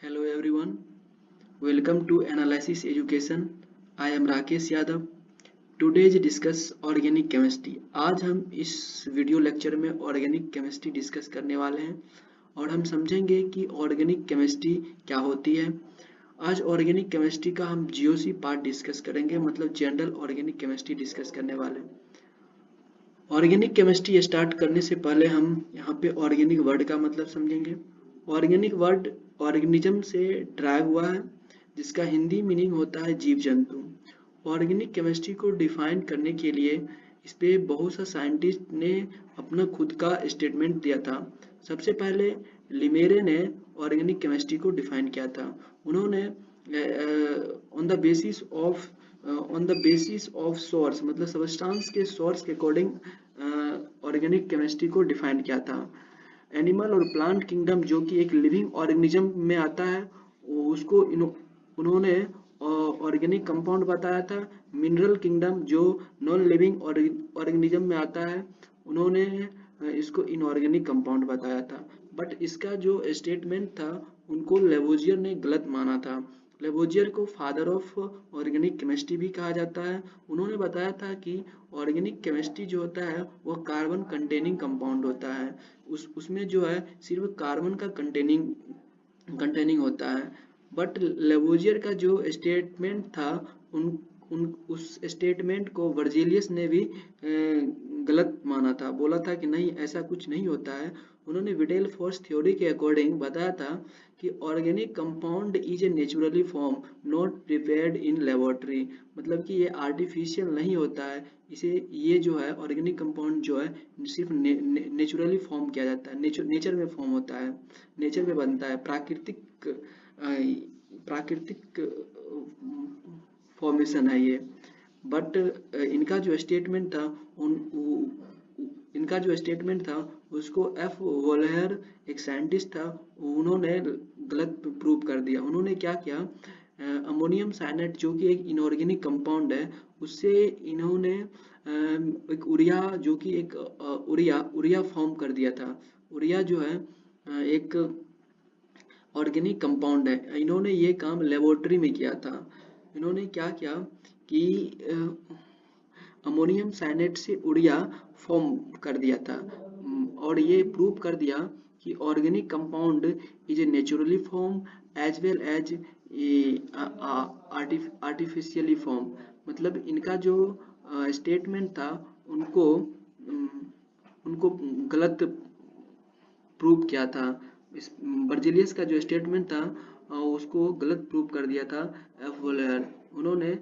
Hello everyone, welcome to Analysis Education. I am Rakesh Yadav. Today's discuss organic chemistry. आज हम इस video lecture में organic chemistry discuss करने वाले हैं और हम समझेंगे कि ऑर्गेनिक केमिस्ट्री क्या होती है। आज ऑर्गेनिक केमिस्ट्री का हम जीओसी पार्ट डिस्कस करेंगे, मतलब जनरल ऑर्गेनिक केमिस्ट्री डिस्कस करने वाले हैं। ऑर्गेनिक केमिस्ट्री स्टार्ट करने से पहले हम यहाँ पे ऑर्गेनिक वर्ड का मतलब समझेंगे। ऑर्गेनिक वर्ड ऑर्गेनिज्म से ड्राइव हुआ है, जिसका हिंदी मीनिंग होता है जीव जंतु। ऑर्गेनिक केमिस्ट्री को डिफाइन करने के लिए इस पे बहुत सा साइंटिस्ट ने अपना खुद का स्टेटमेंट दिया था। सबसे पहले लिमेरे ने ऑर्गेनिक केमिस्ट्री को डिफाइन किया था। उन्होंने on the basis of source, मतलब सबस्टांस के सोर्स के अकॉर्डिंग ऑर्गेनिक केमिस्ट्री को डिफाइन किया था। एनिमल और प्लांट किंगडम जो कि एक लिविंग ऑर्गेनिज्म में आता है, उसको उन्होंने ऑर्गेनिक कंपाउंड बताया था। मिनरल किंगडम जो नॉन लिविंग ऑर्गेनिज्म में आता है, उन्होंने इसको इनऑर्गेनिक कंपाउंड बताया था। बट इसका जो स्टेटमेंट था उनको लेवोजियर ने गलत माना था। लेवोजियर को फादर ऑफ ऑर्गेनिक केमिस्ट्री भी कहा जाता है। उन्होंने बताया था कि ऑर्गेनिक केमिस्ट्री जो होता है वह कार्बन कंटेनिंग कंपाउंड होता है। उसमें जो है सिर्फ कार्बन का कंटेनिंग होता है। बट लेवोजियर का जो स्टेटमेंट था उस स्टेटमेंट को वर्जिलियस ने भी गलत माना था। बोला था कि नहीं, ऐसा कुछ नहीं होता है। उन्होंने विडेल फोर्स थ्योरी के अकॉर्डिंग बताया था कि organic compound is a naturally form not prepared in laboratory, मतलब कि ये आर्टिफिशियल नहीं होता है। इसे ये जो है ऑर्गेनिक कंपाउंड जो है सिर्फ नेचुरली फॉर्म किया जाता है, नेचर में फॉर्म होता है, नेचर में बनता है, प्राकृतिक फॉर्मेशन है ये। बट इनका जो स्टेटमेंट था इनका जो स्टेटमेंट था उसको एफ वोल्हेयर, एक साइंटिस्ट था, उन्होंने गलत प्रूव कर दिया। उन्होंने क्या किया, अमोनियम साइनेट जो कि एक इनऑर्गेनिक कंपाउंड है, उससे इन्होंने एक उरिया जो कि एक उरिया फॉर्म कर दिया था। उरिया जो है एक ऑर्गेनिक कंपाउंड है। इन्होंने ये काम लेबोरेटरी में किया था। इन्होंने क्या किया कि अमोनियम साइनेट से उरिया फॉर्म कर दिया था और ये प्रूव कर दिया कि organic compound is a naturally form as well as artificially form. मतलब इनका जो स्टेटमेंट था उनको उनको गलत प्रूव किया था। इस बर्जिलियस का जो स्टेटमेंट था उसको गलत प्रूव कर दिया था एफ वोल्हेयर। उन्होंने